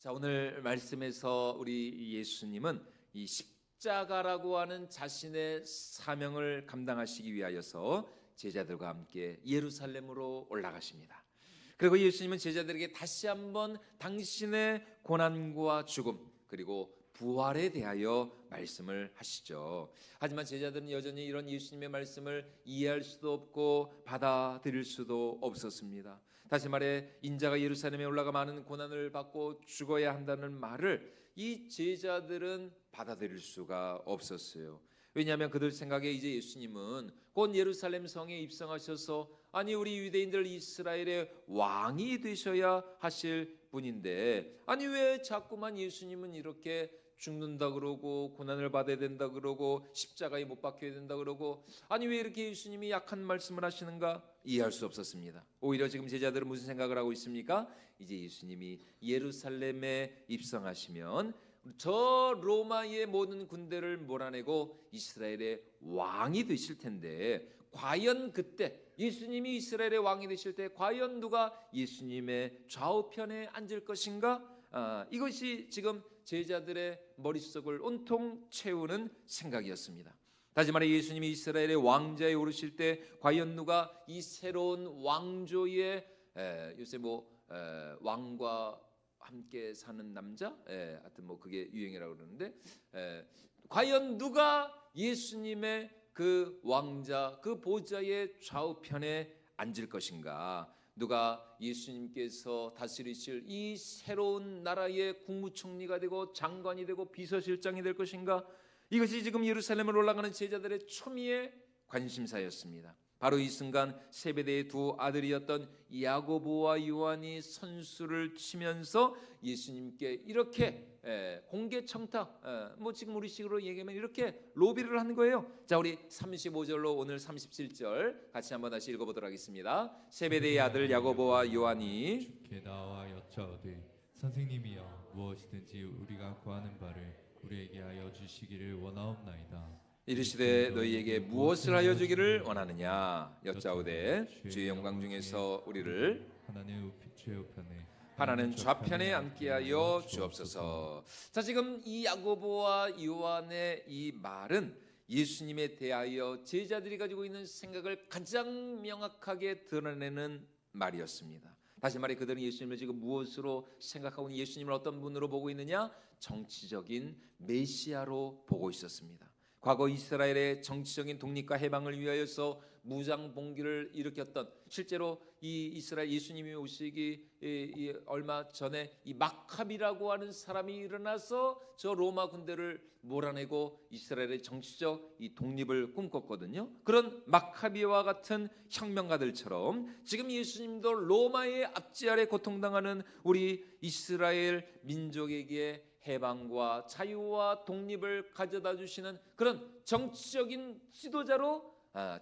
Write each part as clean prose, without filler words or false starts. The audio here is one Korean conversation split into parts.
자, 오늘 말씀에서 우리 예수님은 이 십자가라고 하는 자신의 사명을 감당하시기 위하여서 제자들과 함께 예루살렘으로 올라가십니다. 그리고 예수님은 제자들에게 다시 한번 당신의 고난과 죽음 그리고 부활에 대하여 말씀을 하시죠. 하지만 제자들은 여전히 이런 예수님의 말씀을 이해할 수도 없고 받아들일 수도 없었습니다. 다시 말해 인자가 예루살렘에 올라가 많은 고난을 받고 죽어야 한다는 말을 이 제자들은 받아들일 수가 없었어요. 왜냐하면 그들 생각에 이제 예수님은 곧 예루살렘 성에 입성하셔서 아니 우리 유대인들 이스라엘의 왕이 되셔야 하실 분인데 아니 왜 자꾸만 예수님은 이렇게 죽는다 그러고 고난을 받아야 된다 그러고 십자가에 못 박혀야 된다 그러고 아니 왜 이렇게 예수님이 약한 말씀을 하시는가 이해할 수 없었습니다. 오히려 지금 제자들은 무슨 생각을 하고 있습니까? 이제 예수님이 예루살렘에 입성하시면 저 로마의 모든 군대를 몰아내고 이스라엘의 왕이 되실 텐데 과연 그때 예수님이 이스라엘의 왕이 되실 때 과연 누가 예수님의 좌우편에 앉을 것인가? 이것이 지금 제자들의 머릿속을 온통 채우는 생각이었습니다. 다시 말해 예수님이 이스라엘의 왕자에 오르실 때 과연 누가 이 새로운 왕조의 요새 왕과 함께 사는 남자, 하여튼 그게 유행이라고 그러는데 과연 누가 예수님의 그 왕자, 그 보좌의 좌우편에 앉을 것인가? 누가 예수님께서 다스리실 이 새로운 나라의 국무총리가 되고 장관이 되고 비서실장이 될 것인가? 이것이 지금 예루살렘을 올라가는 제자들의 초미의 관심사였습니다. 바로 이 순간 세베대의 두 아들이었던 야고보와 요한이 선수를 치면서 예수님께 이렇게 공개 청탁, 지금 우리식으로 얘기하면 이렇게 로비를 하는 거예요. 자, 우리 35절로 오늘 37절 같이 한번 다시 읽어보도록 하겠습니다. 세베대의 아들 야고보와 요한이 주께 나와 여짜오되 선생님이여 무엇이든지 우리가 구하는 바를 우리에게 하여 주시기를 원하옵나이다. 이르시되 너희에게 무엇을 하여 주기를 원하느냐 여짜오되 주의 영광 중에서 우리를 하나는 좌편에 앉게 하여 주옵소서. 자, 지금 이 야고보와 요한의 이 말은 예수님에 대하여 제자들이 가지고 있는 생각을 가장 명확하게 드러내는 말이었습니다. 다시 말해 그들은 예수님을 지금 무엇으로 생각하고 예수님을 어떤 분으로 보고 있느냐? 정치적인 메시아로 보고 있었습니다. 과거 이스라엘의 정치적인 독립과 해방을 위하여서 무장봉기를 일으켰던 실제로 이 이스라엘 예수님이 오시기 얼마 전에 이 마카비라고 하는 사람이 일어나서 저 로마 군대를 몰아내고 이스라엘의 정치적 이 독립을 꿈꿨거든요. 그런 마카비와 같은 혁명가들처럼 지금 예수님도 로마의 압제 아래 고통당하는 우리 이스라엘 민족에게 해방과 자유와 독립을 가져다 주시는 그런 정치적인 지도자로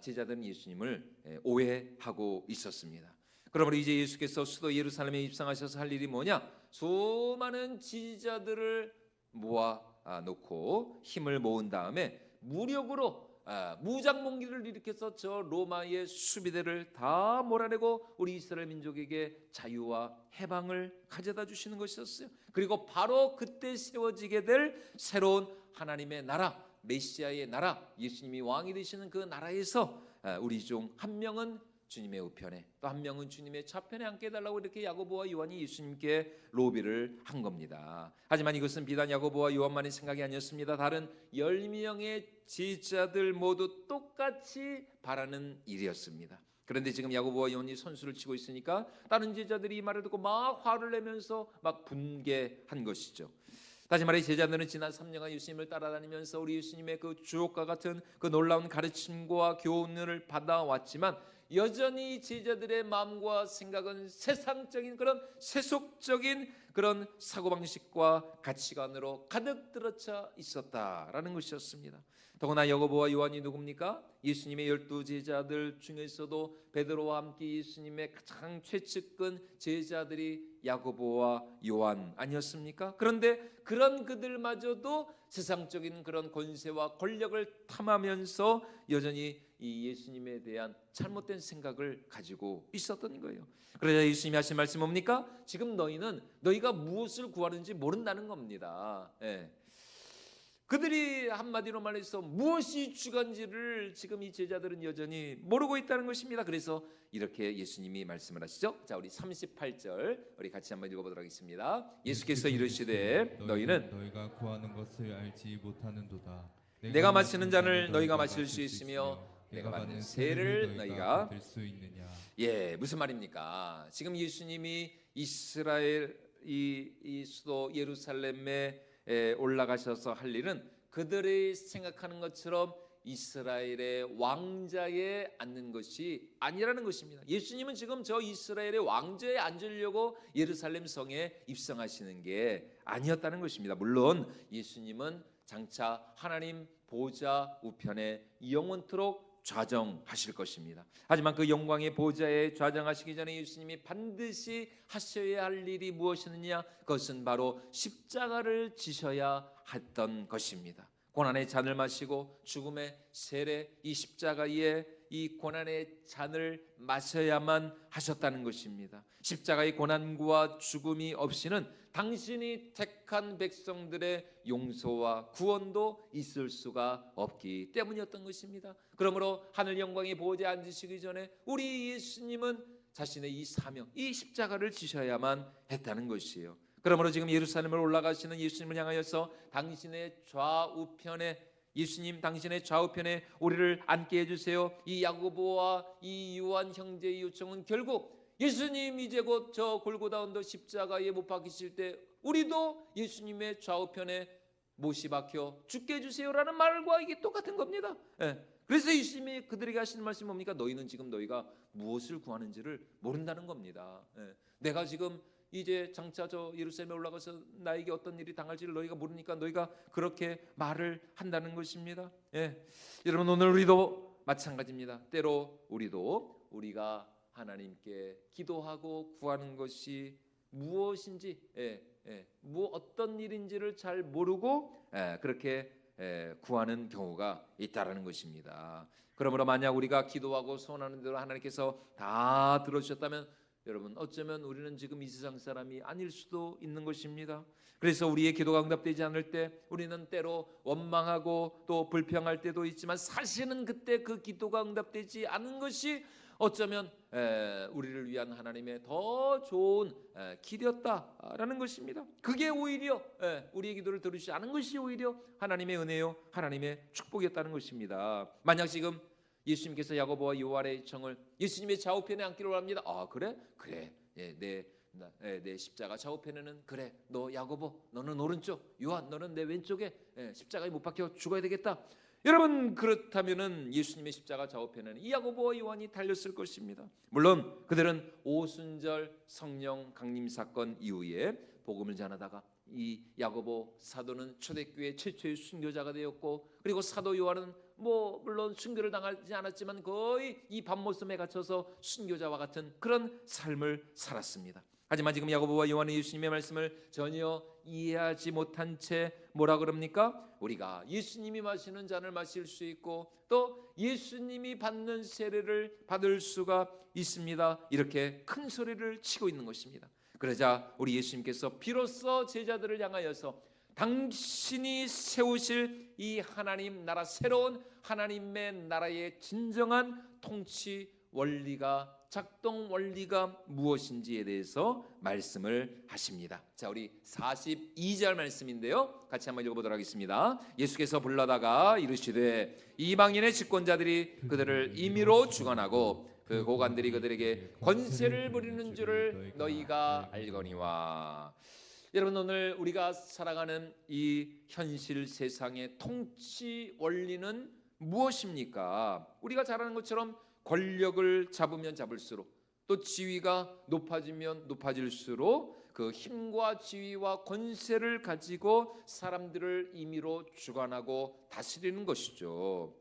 제자들은 예수님을 오해하고 있었습니다. 그러므로 이제 예수께서 수도 예루살렘에 입성하셔서 할 일이 뭐냐? 수많은 지지자들을 모아 놓고 힘을 모은 다음에 무력으로 무장봉기를 일으켜서 저 로마의 수비대를 다 몰아내고 우리 이스라엘 민족에게 자유와 해방을 가져다 주시는 것이었어요. 그리고 바로 그때 세워지게 될 새로운 하나님의 나라, 메시아의 나라, 예수님이 왕이 되시는 그 나라에서 우리 중 한 명은 주님의 우편에 또 한 명은 주님의 좌편에 앉게 해달라고 이렇게 야고보와 요한이 예수님께 로비를 한 겁니다. 하지만 이것은 비단 야고보와 요한만의 생각이 아니었습니다. 다른 10명의 제자들 모두 똑같이 바라는 일이었습니다. 그런데 지금 야고보와 요한이 선수를 치고 있으니까 다른 제자들이 이 말을 듣고 막 화를 내면서 막 분개한 것이죠. 다시 말해 제자들은 지난 3년간 예수님을 따라다니면서 우리 예수님의 그 주옥과 같은 그 놀라운 가르침과 교훈을 받아왔지만 여전히 제자들의 마음과 생각은 세상적인 그런 세속적인 그런 사고방식과 가치관으로 가득 들어차 있었다라는 것이었습니다. 더구나 야고보와 요한이 누굽니까? 예수님의 12 제자들 중에서도 베드로와 함께 예수님의 가장 최측근 제자들이 야고보와 요한 아니었습니까? 그런데 그런 그들마저도 세상적인 그런 권세와 권력을 탐하면서 여전히 이 예수님에 대한 잘못된 생각을 가지고 있었던 거예요. 그러자 예수님이 하신 말씀 뭡니까? 지금 너희가 무엇을 구하는지 모른다는 겁니다. 예. 그들이 한마디로 말해서 무엇이 주간지를 지금 이 제자들은 여전히 모르고 있다는 것입니다. 그래서 이렇게 예수님이 말씀을 하시죠. 자, 우리 38절 우리 같이 한번 읽어보도록 하겠습니다. 예수께서 이르시되 너희는 너희가 구하는 것을 알지 못하는도다. 내가 마시는 잔을 너희가 마실 수 있으며 내가 받는 세를 너희가 받을 수 있느냐. 예, 무슨 말입니까? 지금 예수님이 이스라엘 이 수도 예루살렘에 올라가셔서 할 일은 그들이 생각하는 것처럼 이스라엘의 왕자에 앉는 것이 아니라는 것입니다. 예수님은 지금 저 이스라엘의 왕좌에 앉으려고 예루살렘 성에 입성하시는 게 아니었다는 것입니다. 물론 예수님은 장차 하나님 보좌 우편에 영원토록 좌정하실 것입니다. 하지만 그 영광의 보좌에 좌정하시기 전에 예수님이 반드시 하셔야 할 일이 무엇이느냐? 그것은 바로 십자가를 지셔야 했던 것입니다. 고난의 잔을 마시고 죽음의 세례 이 십자가의 이 고난의 잔을 마셔야만 하셨다는 것입니다. 십자가의 고난과 죽음이 없이는 당신이 택한 백성들의 용서와 구원도 있을 수가 없기 때문이었던 것입니다. 그러므로 하늘 영광의 보좌에 앉으시기 전에 우리 예수님은 자신의 이 사명, 이 십자가를 지셔야만 했다는 것이에요. 그러므로 지금 예루살렘을 올라가시는 예수님을 향하여서 당신의 좌우편에 예수님 당신의 좌우편에 우리를 앉게 해주세요. 이 야고보와 이 요한 형제의 요청은 결국 예수님 이제 곧 저 골고다 언덕 십자가에 못 박히실 때 우리도 예수님의 좌우편에 못이 박혀 죽게 해주세요라는 말과 이게 똑같은 겁니다. 예. 그래서 예수님이 그들에게 하시는 말씀이 뭡니까? 너희는 지금 너희가 무엇을 구하는지를 모른다는 겁니다. 예. 내가 지금 이제 장차 저 예루살렘에 올라가서 나에게 어떤 일이 당할지를 너희가 모르니까 너희가 그렇게 말을 한다는 것입니다. 예. 여러분 오늘 우리도 마찬가지입니다. 때로 우리가 하나님께 기도하고 구하는 것이 무엇인지 뭐 어떤 일인지를 잘 모르고 그렇게 구하는 경우가 있다라는 것입니다. 그러므로 만약 우리가 기도하고 소원하는 대로 하나님께서 다 들어주셨다면 여러분 어쩌면 우리는 지금 이 세상 사람이 아닐 수도 있는 것입니다. 그래서 우리의 기도가 응답되지 않을 때 우리는 때로 원망하고 또 불평할 때도 있지만 사실은 그때 그 기도가 응답되지 않은 것이 어쩌면 우리를 위한 하나님의 더 좋은 길이었다라는 것입니다. 그게 오히려 우리의 기도를 들으시지 않은 것이 오히려 하나님의 은혜요 하나님의 축복이었다는 것입니다. 만약 지금 예수님께서 야고보와 요한의 청을 예수님의 좌우편에 앉기로 합니다. 아 그래? 내 십자가 좌우편에는 그래 너 야고보 너는 오른쪽 요한 너는 내 왼쪽에 십자가에 못 박혀 죽어야 되겠다. 여러분 그렇다면은 예수님의 십자가 좌우편에는 이 야고보와 요한이 달렸을 것입니다. 물론 그들은 오순절 성령 강림 사건 이후에 복음을 전하다가 이 야고보 사도는 초대교회 최초의 순교자가 되었고 그리고 사도 요한은 물론 순교를 당하지 않았지만 거의 이 밤모섬에 갇혀서 순교자와 같은 그런 삶을 살았습니다. 하지만 지금 야고보와 요한은 예수님의 말씀을 전혀 이해하지 못한 채 뭐라 그럽니까? 우리가 예수님이 마시는 잔을 마실 수 있고 또 예수님이 받는 세례를 받을 수가 있습니다. 이렇게 큰 소리를 치고 있는 것입니다. 그러자 우리 예수님께서 비로소 제자들을 향하여서 당신이 세우실 이 하나님 나라 새로운 하나님의 나라의 진정한 통치 원리가 작동 원리가 무엇인지에 대해서 말씀을 하십니다. 자, 우리 42절 말씀인데요. 같이 한번 읽어보도록 하겠습니다. 예수께서 불러다가 이르시되 이방인의 집권자들이 그들을 임의로 주관하고 그 고관들이 그들에게 권세를 부리는 줄을 너희가 알거니와. 여러분 오늘 우리가 살아가는 이 현실 세상의 통치 원리는 무엇입니까? 우리가 잘 아는 것처럼 권력을 잡으면 잡을수록 또 지위가 높아지면 높아질수록 그 힘과 지위와 권세를 가지고 사람들을 임의로 주관하고 다스리는 것이죠.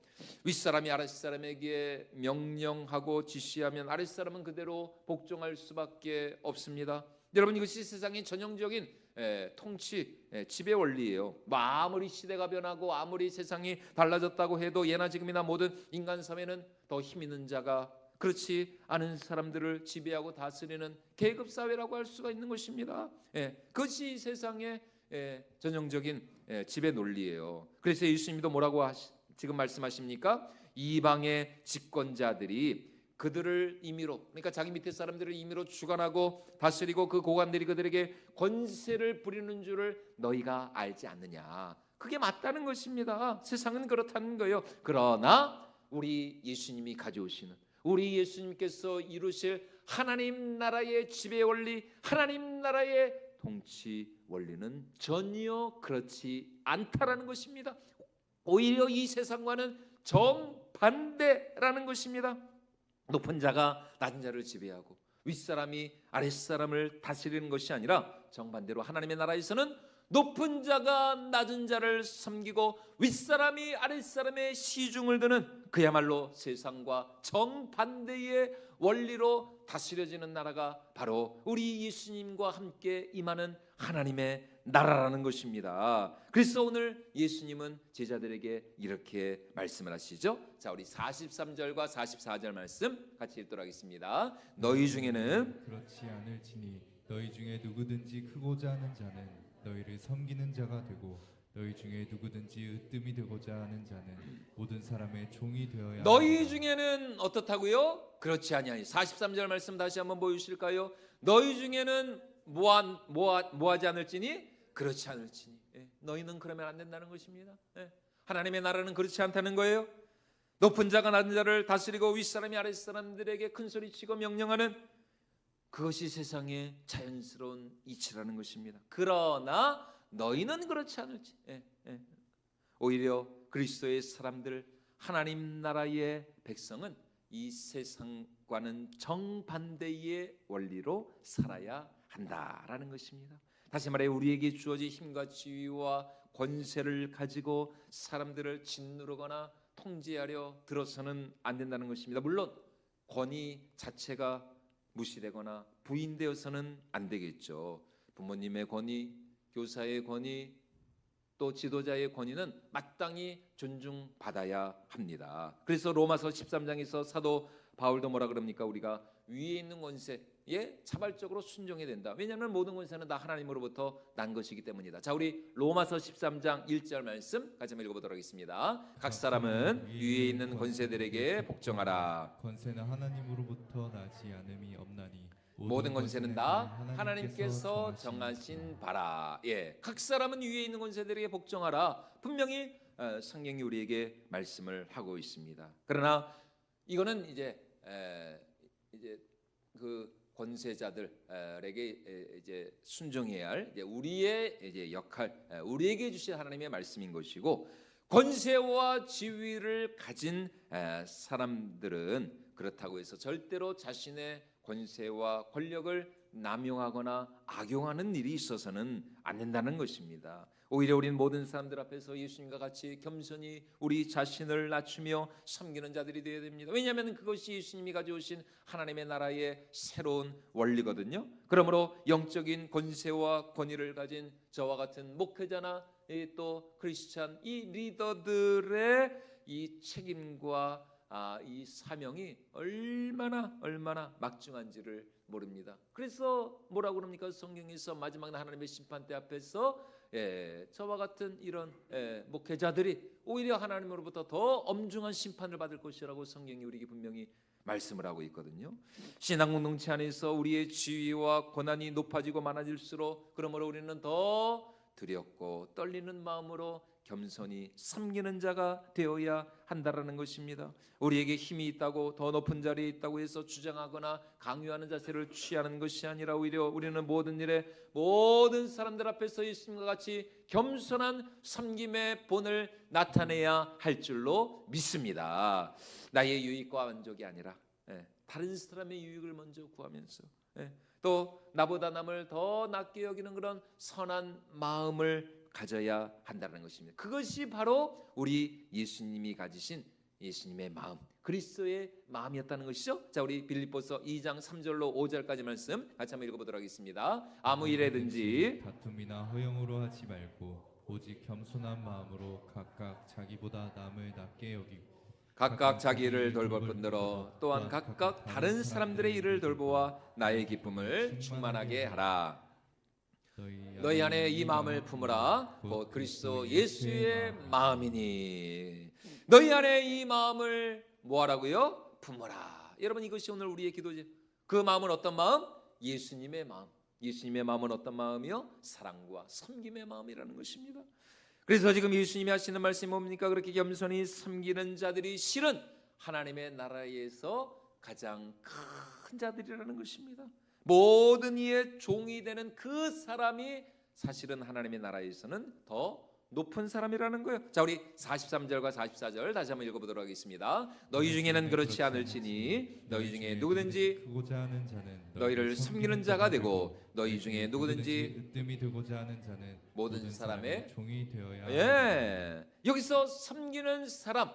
윗사람이 아랫사람에게 명령하고 지시하면 아랫사람은 그대로 복종할 수밖에 없습니다. 여러분, 이것이 세상의 전형적인 통치, 지배 원리예요. 아무리 시대가 변하고 아무리 세상이 달라졌다고 해도 예나 지금이나 모든 인간 사회는 더 힘 있는 자가 그렇지 않은 사람들을 지배하고 다스리는 계급 사회라고 할 수가 있는 것입니다. 그것이 세상의 전형적인 지배 논리예요. 그래서 예수님도 뭐라고 지금 말씀하십니까? 이방의 집권자들이 그들을 임의로, 그러니까 자기 밑에 사람들을 임의로 주관하고 다스리고 그 고관들이 그들에게 권세를 부리는 줄을 너희가 알지 않느냐. 그게 맞다는 것입니다. 세상은 그렇다는 거예요. 그러나 우리 예수님이 가져오시는, 우리 예수님께서 이루실 하나님 나라의 지배 원리, 하나님 나라의 통치 원리는 전혀 그렇지 않다라는 것입니다. 오히려 이 세상과는 정반대라는 것입니다. 높은 자가 낮은 자를 지배하고 윗사람이 아랫사람을 다스리는 것이 아니라 정반대로 하나님의 나라에서는 높은 자가 낮은 자를 섬기고 윗사람이 아랫사람의 시중을 드는 그야말로 세상과 정반대의 원리로 다스려지는 나라가 바로 우리 예수님과 함께 임하는 하나님의 나라라는 것입니다. 그래서 오늘 예수님은 제자들에게 이렇게 말씀을 하시죠. 자, 우리 43절과 44절 말씀 같이 읽도록 하겠습니다. 너희 중에는 그렇지 않을지니 너희 중에 누구든지 크고자 하는 자는 너희를 섬기는 자가 되고 너희 중에 누구든지 으뜸이 되고자 하는 자는 모든 사람의 종이 되어야 너희 합니다. 중에는 어떻다고요? 그렇지 아니하니. 43절 말씀 다시 한번 보여주실까요? 너희 중에는 뭐하지 않을지니 그렇지 않을지니. 너희는 그러면 안 된다는 것입니다. 하나님의 나라는 그렇지 않다는 거예요. 높은 자가 낮은 자를 다스리고 윗사람이 아랫사람들에게 큰소리치고 명령하는 그것이 세상의 자연스러운 이치라는 것입니다. 그러나 너희는 그렇지 않을지. 오히려 그리스도의 사람들, 하나님 나라의 백성은 이 세상과는 정반대의 원리로 살아야 한다라는 것입니다. 다시 말해 우리에게 주어진 힘과 지위와 권세를 가지고 사람들을 짓누르거나 통제하려 들어서는 안 된다는 것입니다. 물론 권위 자체가 무시되거나 부인되어서는 안 되겠죠. 부모님의 권위, 교사의 권위, 또 지도자의 권위는 마땅히 존중받아야 합니다. 그래서 로마서 13장에서 사도 바울도 뭐라 그럽니까? 우리가 위에 있는 권세에 자발적으로 순종해야 된다. 왜냐하면 모든 권세는 다 하나님으로부터 난 것이기 때문이다. 자, 우리 로마서 13장 1절 말씀 같이 한번 읽어보도록 하겠습니다. 각 사람은 위에 있는 권세들에게 복종하라. 권세는 하나님으로부터 나지 않음이 없나니 모든 권세는 다 하나님께서 정하신 바라. 각 사람은 위에 있는 권세들에게 복종하라. 분명히 성경이 우리에게 말씀을 하고 있습니다. 그러나 이거는 이제 그 권세자들에게 이제 순종해야 할 우리의 이제 역할, 우리에게 주신 하나님의 말씀인 것이고, 권세와 지위를 가진 사람들은 그렇다고 해서 절대로 자신의 권세와 권력을 남용하거나 악용하는 일이 있어서는 안 된다는 것입니다. 오히려 우리는 모든 사람들 앞에서 예수님과 같이 겸손히 우리 자신을 낮추며 섬기는 자들이 되어야 됩니다. 왜냐하면 그것이 예수님이 가져오신 하나님의 나라의 새로운 원리거든요. 그러므로 영적인 권세와 권위를 가진 저와 같은 목회자나 또 크리스찬 이 리더들의 이 책임과 이 사명이 얼마나 막중한지를 모릅니다. 그래서 뭐라고 그럽니까? 성경에서 마지막 날 하나님의 심판대 앞에서 저와 같은 이런 목회자들이 오히려 하나님으로부터 더 엄중한 심판을 받을 것이라고 성경이 우리에게 분명히 말씀을 하고 있거든요. 신앙 공동체 안에서 우리의 지위와 권한이 높아지고 많아질수록 그러므로 우리는 더 두렵고 떨리는 마음으로 겸손히 섬기는 자가 되어야 한다라는 것입니다. 우리에게 힘이 있다고 더 높은 자리에 있다고 해서 주장하거나 강요하는 자세를 취하는 것이 아니라 오히려 우리는 모든 일에 모든 사람들 앞에서 예수님과 같이 겸손한 섬김의 본을 나타내야 할 줄로 믿습니다. 나의 유익과 만족이 아니라 다른 사람의 유익을 먼저 구하면서 또 나보다 남을 더 낮게 여기는 그런 선한 마음을 가져야 한다는 것입니다. 그것이 바로 우리 예수님이 가지신 예수님의 마음, 그리스도의 마음이었다는 것이죠. 자, 우리 빌립보서 2장 3절로 5절까지 말씀 같이 한번 읽어보도록 하겠습니다. 아무 일에든지 다툼이나 허영으로 하지 말고 오직 겸손한 마음으로 각각 자기보다 남을 낮게 여기고 각각 자기를 돌볼 뿐더러 또한 각각 다른 사람들의 일을 돌보아 나의 기쁨을 충만하게 하라. 너희 안에 이 마음을 품으라. 곧 그리스도 예수의 마음이니. 너희 안에 이 마음을 뭐하라고요? 품으라. 여러분, 이것이 오늘 우리의 기도죠. 그 마음은 어떤 마음? 예수님의 마음. 예수님의 마음은 어떤 마음이요? 사랑과 섬김의 마음이라는 것입니다. 그래서 지금 예수님이 하시는 말씀이 뭡니까? 그렇게 겸손히 섬기는 자들이 실은 하나님의 나라에서 가장 큰 자들이라는 것입니다. 모든 이의 종이 되는 그 사람이 사실은 하나님의 나라에서는 더 높은 사람이라는 거예요. 자, 우리 43절과 44절 다시 한번 읽어보도록 하겠습니다. 너희 중에는 그렇지 않을지니 너희 중에 누구든지 크고자 하는 자는 너희를 섬기는 자가 되고 너희 중에 누구든지 으뜸이 되고자 하는 자는 모든 사람의 종이 되어야 예, 여기서 섬기는 사람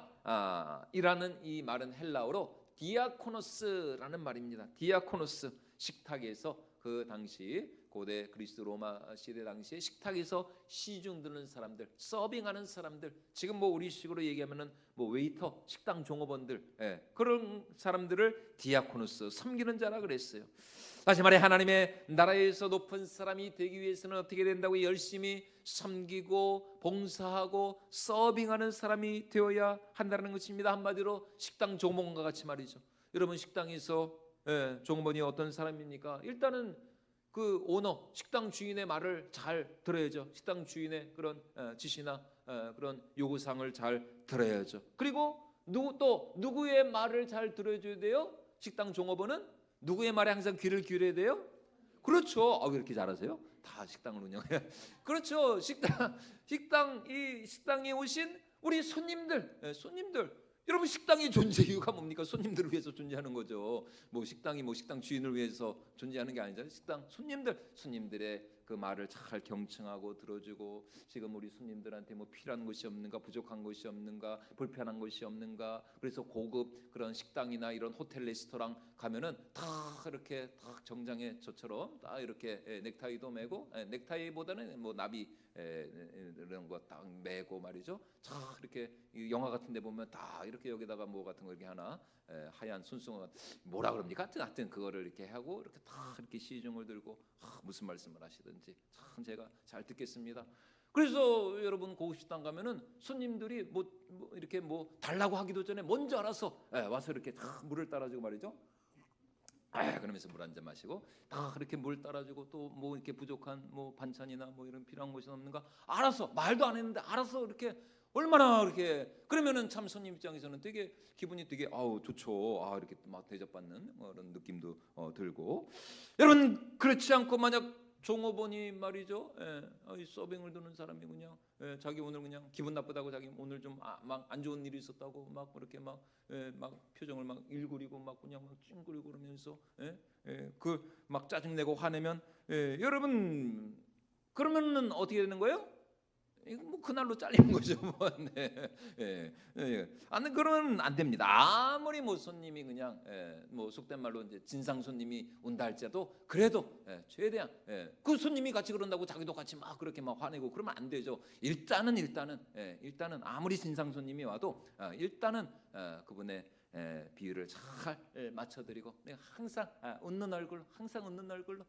이라는 이 말은 헬라어로 디아코노스라는 말입니다. 디아코노스, 식탁에서 그 당시 고대 그리스 로마 시대 당시에 식탁에서 시중 드는 사람들, 서빙하는 사람들, 지금 뭐 우리식으로 얘기하면은 뭐 웨이터, 식당 종업원들, 그런 사람들을 디아코노스, 섬기는 자라 그랬어요. 다시 말해 하나님의 나라에서 높은 사람이 되기 위해서는 어떻게 된다고? 열심히 섬기고 봉사하고 서빙하는 사람이 되어야 한다는 것입니다. 한마디로 식당 종업원과 같이 말이죠. 여러분, 식당에서 종업원이 어떤 사람입니까? 일단은 그 오너, 식당 주인의 말을 잘 들어야죠. 식당 주인의 그런 지시나 그런 요구사항을 잘 들어야죠. 그리고 누구의 말을 잘 들어줘야 돼요? 식당 종업원은 누구의 말에 항상 귀를 기울여야 돼요? 그렇죠. 왜 이렇게 잘하세요? 다 식당을 운영해요. 그렇죠. 식당에 오신 우리 손님들. 여러분, 식당의 존재 이유가 뭡니까? 손님들을 위해서 존재하는 거죠. 뭐 식당이 뭐 식당 주인을 위해서 존재하는 게 아니잖아요. 식당 손님들의 그 말을 잘 경청하고 들어주고, 지금 우리 손님들한테 뭐 필요한 것이 없는가, 부족한 것이 없는가, 불편한 것이 없는가. 그래서 고급 그런 식당이나 이런 호텔 레스토랑 가면은 다 이렇게 다 정장에 저처럼 다 이렇게 넥타이도 매고, 넥타이보다는 뭐 나비 이런 거 딱 매고 말이죠. 자, 이렇게 영화 같은 데 보면 다 이렇게 여기다가 뭐 같은 거 이렇게 하나 하얀 순수한 뭐라 그럽니까? 하여튼 그거를 이렇게 하고 이렇게 다 이렇게 시중을 들고 무슨 말씀을 하시든지 참 제가 잘 듣겠습니다. 그래서 여러분, 고급 식당 가면은 손님들이 뭐 이렇게 뭐 달라고 하기도 전에 먼저 알아서 와서 이렇게 다 물을 따라주고 말이죠. 그러면서 물 한 잔 마시고 다 그렇게 물 따라주고, 또 뭐 이렇게 부족한 뭐 반찬이나 뭐 이런 필요한 것이 없는가 알아서, 말도 안 했는데 알아서 이렇게 얼마나 이렇게, 그러면은 참 손님 입장에서는 되게 기분이 되게 좋죠. 이렇게 막 대접받는 그런 느낌도 들고. 여러분, 그렇지 않고 만약 종업원이 말이죠, 이 서빙을 두는 사람이 그냥 자기 오늘 그냥 기분 나쁘다고, 자기 오늘 좀 막 안 좋은 일이 있었다고 막 그렇게 막 표정을 막 일구리고 막 그냥 막 찡그리고 그러면서 그 막 짜증내고 화내면 여러분, 그러면은 어떻게 되는 거예요? 이거 뭐 그날로 잘리는 거죠. 그러면 안 됩니다. 아무리 뭐 손님이 그냥 뭐 속된 말로 이제 진상 손님이 온다 할지라도 그래도 최대한 그 손님이 같이 그런다고 자기도 같이 막 그렇게 막 화내고 그러면 안 되죠. 일단은 아무리 진상 손님이 와도 일단은 그분의 비율을 잘 맞춰드리고 항상 웃는 얼굴로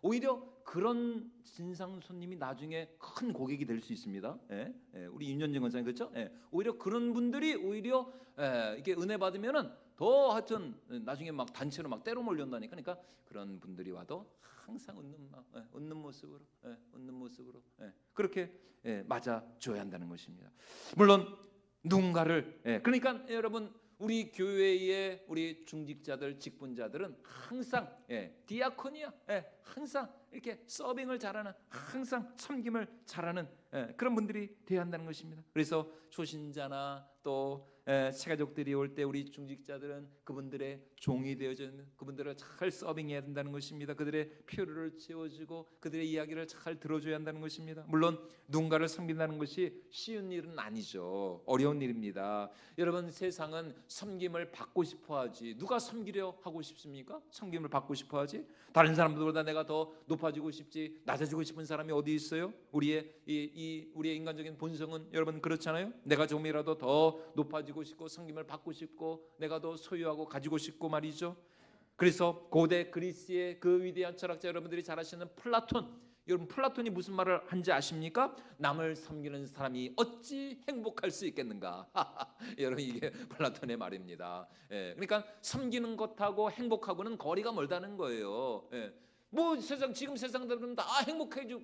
오히려 그런 진상 손님이 나중에 큰 고객이 될 수 있습니다. 우리 윤현정 원장님 그렇죠? 오히려 그런 분들이 오히려 이렇게 은혜 받으면은 더 하여튼 나중에 막 단체로 막 때로 몰려온다니까. 그러니까 그런 분들이 와도 항상 웃는 모습으로 그렇게 맞아줘야 한다는 것입니다. 물론 누군가를 그러니까 여러분, 우리 교회의 우리 중직자들, 직분자들은 항상 디아코니아, 항상 이렇게 서빙을 잘하는, 항상 섬김을 잘하는 그런 분들이 되어야 한다는 것입니다. 그래서 초신자나 또 새가족들이 올 때 우리 중직자들은 그분들의 종이 되어주는, 그분들을 잘 서빙해야 된다는 것입니다. 그들의 필요를 채워주고 그들의 이야기를 잘 들어줘야 한다는 것입니다. 물론 누군가를 섬긴다는 것이 쉬운 일은 아니죠. 어려운 일입니다. 여러분, 세상은 섬김을 받고 싶어하지 누가 섬기려 하고 싶습니까? 섬김을 받고 싶어하지. 다른 사람들보다 내가 더 높아지고 싶지, 낮아지고 싶은 사람이 어디 있어요? 우리의 우리의 인간적인 본성은 여러분 그렇잖아요. 내가 조금이라도 더 높아지고 싶고 섬김을 받고 싶고 내가 더 소유하고 가지고 싶고 말이죠. 그래서 고대 그리스의 그 위대한 철학자, 여러분들이 잘 아시는 플라톤, 여러분 플라톤이 무슨 말을 한지 아십니까? 남을 섬기는 사람이 어찌 행복할 수 있겠는가. 여러분, 이게 플라톤의 말입니다. 그러니까 섬기는 것하고 행복하고는 거리가 멀다는 거예요. 뭐 지금 세상들은 다 행복해지고,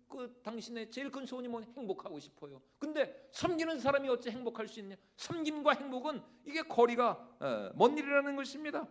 그 당신의 제일 큰 소원이 뭐 행복하고 싶어요. 근데 섬기는 사람이 어찌 행복할 수 있냐? 섬김과 행복은 이게 거리가 먼 일이라는 것입니다.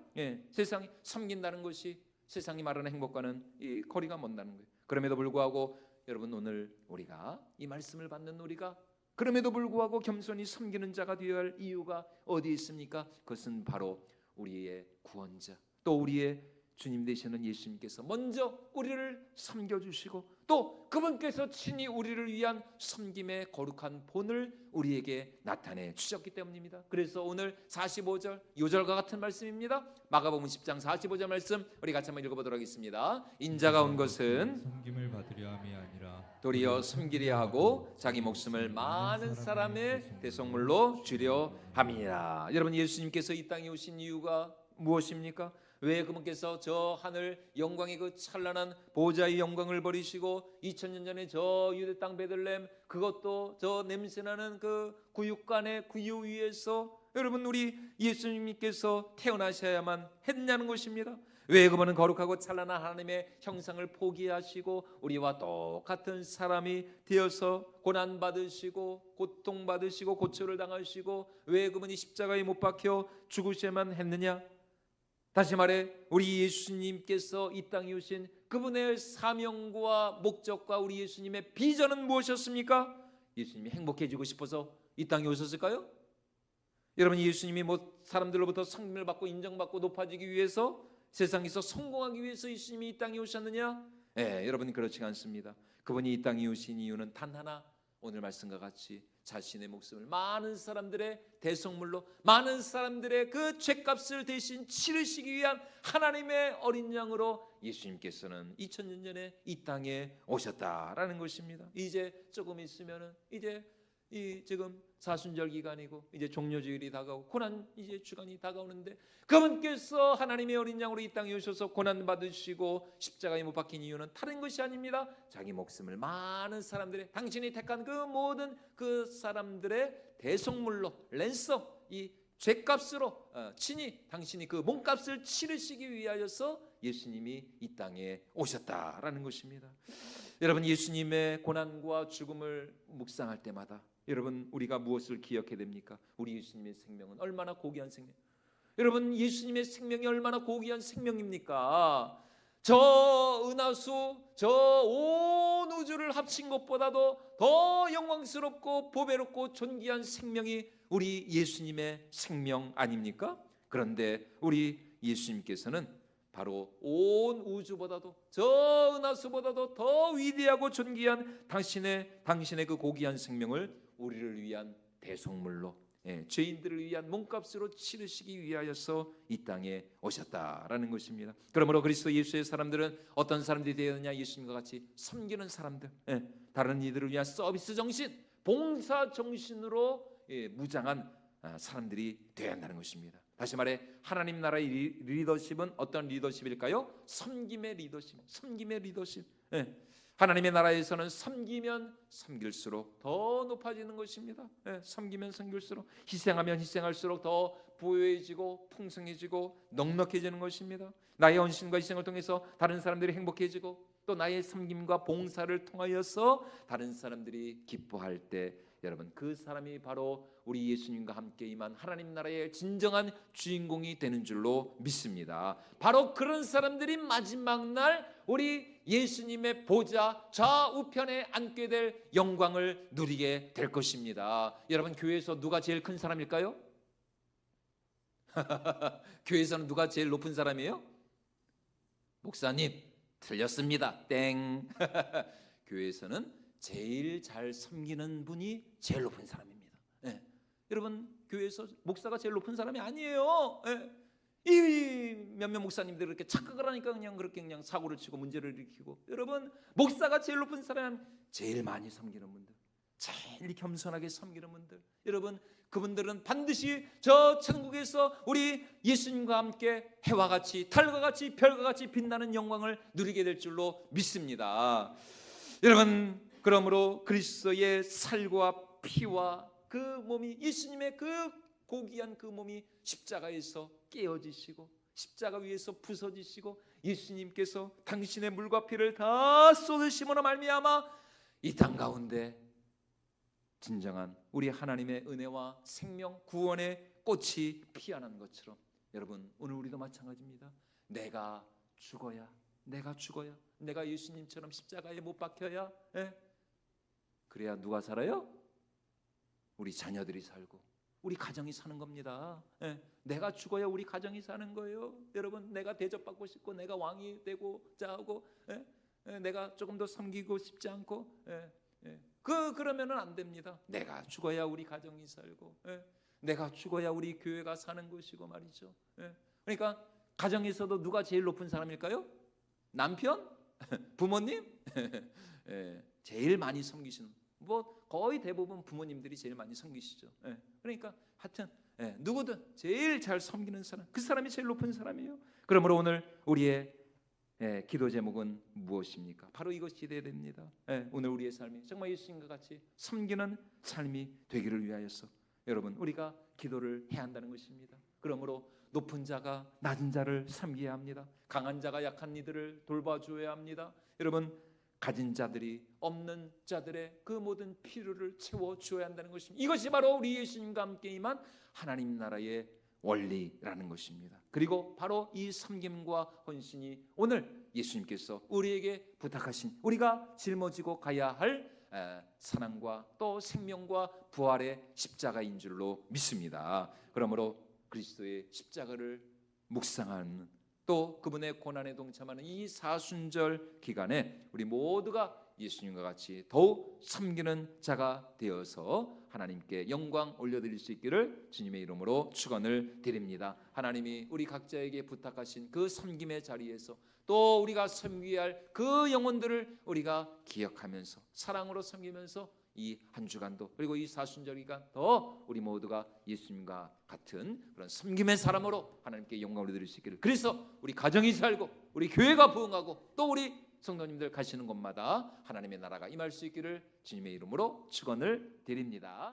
세상이 섬긴다는 것이 세상이 말하는 행복과는 이 거리가 먼다는 거예요. 그럼에도 불구하고 여러분, 오늘 우리가 이 말씀을 받는 우리가 그럼에도 불구하고 겸손히 섬기는 자가 되어야 할 이유가 어디 있습니까? 그것은 바로 우리의 구원자, 또 우리의 주님 되시는 예수님께서 먼저 우리를 섬겨주시고 또 그분께서 친히 우리를 위한 섬김의 거룩한 본을 우리에게 나타내 주셨기 때문입니다. 그래서 오늘 45절 요절과 같은 말씀입니다. 마가복음 10장 45절 말씀 우리 같이 한번 읽어보도록 하겠습니다. 인자가 온 것은 섬김을 받으려 함이 아니라 도리어 섬기려 하고 자기 목숨을 많은 사람의 대속물로 주려 함이니라. 여러분, 예수님께서 이 땅에 오신 이유가 무엇입니까? 왜 그분께서 저 하늘 영광의 그 찬란한 보좌의 영광을 버리시고 2000년 전에 저 유대 땅 베들레헴, 그것도 저 냄새나는 그 구육간의 구유 위에서 여러분 우리 예수님께서 태어나셔야만 했냐는 것입니다. 왜 그분은 거룩하고 찬란한 하나님의 형상을 포기하시고 우리와 똑같은 사람이 되어서 고난받으시고 고통받으시고 고초를 당하시고 왜 그분이 십자가에 못 박혀 죽으셔야만 했느냐? 다시 말해, 우리 예수님께서 이 땅에 오신 그분의 사명과 목적과 우리 예수님의 비전은 무엇이었습니까? 예수님이 행복해지고 싶어서 이 땅에 오셨을까요? 여러분, 예수님이 뭐 사람들로부터 성명을 받고 인정받고 높아지기 위해서, 세상에서 성공하기 위해서 예수님이 이 땅에 오셨느냐? 여러분, 그렇지 않습니다. 그분이 이 땅에 오신 이유는 단 하나, 오늘 말씀과 같이 자신의 목숨을 많은 사람들의 대속물로, 많은 사람들의 그 죄값을 대신 치르시기 위한 하나님의 어린 양으로 예수님께서는 2000년 전에 이 땅에 오셨다라는 것입니다. 이제 조금 있으면은 이제 이 지금 사순절 기간이고 이제 종료주일이 다가오고 고난 이제 주간이 다가오는데 그분께서 하나님의 어린 양으로 이 땅에 오셔서 고난 받으시고 십자가에 못 박힌 이유는 다른 것이 아닙니다. 자기 목숨을 많은 사람들의, 당신이 택한 그 모든 그 사람들의 대속물로, 랜섬, 이 죄값으로 친히 당신이 그 몸값을 치르시기 위하여서 예수님이 이 땅에 오셨다라는 것입니다. 여러분, 예수님의 고난과 죽음을 묵상할 때마다 여러분, 우리가 무엇을 기억해야 됩니까? 우리 예수님의 생명은 얼마나 고귀한 생명. 여러분, 예수님의 생명이 얼마나 고귀한 생명입니까? 저 은하수, 저 온 우주를 합친 것보다도 더 영광스럽고 보배롭고 존귀한 생명이 우리 예수님의 생명 아닙니까? 그런데 우리 예수님께서는 바로 온 우주보다도 저 은하수보다도 더 위대하고 존귀한 당신의 그 고귀한 생명을 우리를 위한 대속물로, 죄인들을 위한 몸값으로 치르시기 위하여서 이 땅에 오셨다라는 것입니다. 그러므로 그리스도 예수의 사람들은 어떤 사람들이 되었느냐? 예수님과 같이 섬기는 사람들, 다른 이들을 위한 서비스 정신, 봉사 정신으로 무장한 사람들이 되어야 한다는 것입니다. 다시 말해, 하나님 나라의 리더십은 어떤 리더십일까요? 섬김의 리더십, 섬김의 리더십. 하나님의 나라에서는 섬기면 섬길수록 더 높아지는 것입니다. 섬기면 섬길수록, 희생하면 희생할수록 더 부유해지고 풍성해지고 넉넉해지는 것입니다. 나의 헌신과 희생을 통해서 다른 사람들이 행복해지고 또 나의 섬김과 봉사를 통하여서 다른 사람들이 기뻐할 때 여러분 그 사람이 바로 우리 예수님과 함께 임한 하나님 나라의 진정한 주인공이 되는 줄로 믿습니다. 바로 그런 사람들이 마지막 날 우리 예수님의 보좌 좌우편에 앉게 될 영광을 누리게 될 것입니다. 여러분 교회에서 누가 제일 큰 사람일까요? 교회에서는 누가 제일 높은 사람이에요? 목사님, 틀렸습니다. 땡. 교회에서는 제일 잘 섬기는 분이 제일 높은 사람입니다. 예. 여러분 교회에서 목사가 제일 높은 사람이 아니에요. 예. 이 몇몇 목사님들 그렇게 착각을 하니까 그렇게 사고를 치고 문제를 일으키고, 여러분 목사가 제일 높은 사람, 제일 많이 섬기는 분들, 제일 겸손하게 섬기는 분들, 여러분 그분들은 반드시 저 천국에서 우리 예수님과 함께 해와 같이 달과 같이 별과 같이 빛나는 영광을 누리게 될 줄로 믿습니다. 여러분 그러므로 그리스도의 살과 피와 그 몸이, 예수님의 그 고귀한 그 몸이 십자가에서 깨어지시고 십자가 위에서 부서지시고 예수님께서 당신의 물과 피를 다 쏟으심으로 말미암아 이 땅 가운데 진정한 우리 하나님의 은혜와 생명 구원의 꽃이 피어난 것처럼, 여러분 오늘 우리도 마찬가지입니다. 내가 죽어야 내가 예수님처럼 십자가에 못 박혀야, 그래야 누가 살아요? 우리 자녀들이 살고 우리 가정이 사는 겁니다. 내가 죽어야 우리 가정이 사는 거예요. 여러분 내가 대접받고 싶고 내가 왕이 되고 자하고 내가 조금 더 섬기고 싶지 않고 그러면은 안 됩니다. 내가 죽어야 우리 가정이 살고 내가 죽어야 우리 교회가 사는 것이고 말이죠. 그러니까 가정에서도 누가 제일 높은 사람일까요? 남편? 부모님? 제일 많이 섬기시는, 뭐 거의 대부분 부모님들이 제일 많이 섬기시죠. 그러니까 하여튼 누구든 제일 잘 섬기는 사람, 그 사람이 제일 높은 사람이에요. 그러므로 오늘 우리의 기도 제목은 무엇입니까? 바로 이것이 되어야 됩니다. 오늘 우리의 삶이 정말 예수님과 같이 섬기는 삶이 되기를 위하여서 여러분 우리가 기도를 해야 한다는 것입니다. 그러므로 높은 자가 낮은 자를 섬겨야 합니다. 강한 자가 약한 이들을 돌봐줘야 합니다. 여러분 가진 자들이 없는 자들의 그 모든 필요를 채워주어야 한다는 것입니다. 이것이 바로 우리 예수님과 함께 임한 하나님 나라의 원리라는 것입니다. 그리고 바로 이 섬김과 헌신이 오늘 예수님께서 우리에게 부탁하신, 우리가 짊어지고 가야 할 사랑과 또 생명과 부활의 십자가인 줄로 믿습니다. 그러므로 그리스도의 십자가를 묵상하는, 또 그분의 고난에 동참하는 이 사순절 기간에 우리 모두가 예수님과 같이 더욱 섬기는 자가 되어서 하나님께 영광 올려드릴 수 있기를 주님의 이름으로 축원을 드립니다. 하나님이 우리 각자에게 부탁하신 그 섬김의 자리에서 또 우리가 섬겨야 할 그 영혼들을 우리가 기억하면서 사랑으로 섬기면서 이 한 주간도, 그리고 이 사순절 기간 더 우리 모두가 예수님과 같은 그런 섬김의 사람으로 하나님께 영광을 드릴 수 있기를, 그래서 우리 가정이 살고 우리 교회가 부흥하고 또 우리 성도님들 가시는 곳마다 하나님의 나라가 임할 수 있기를 주님의 이름으로 축원을 드립니다.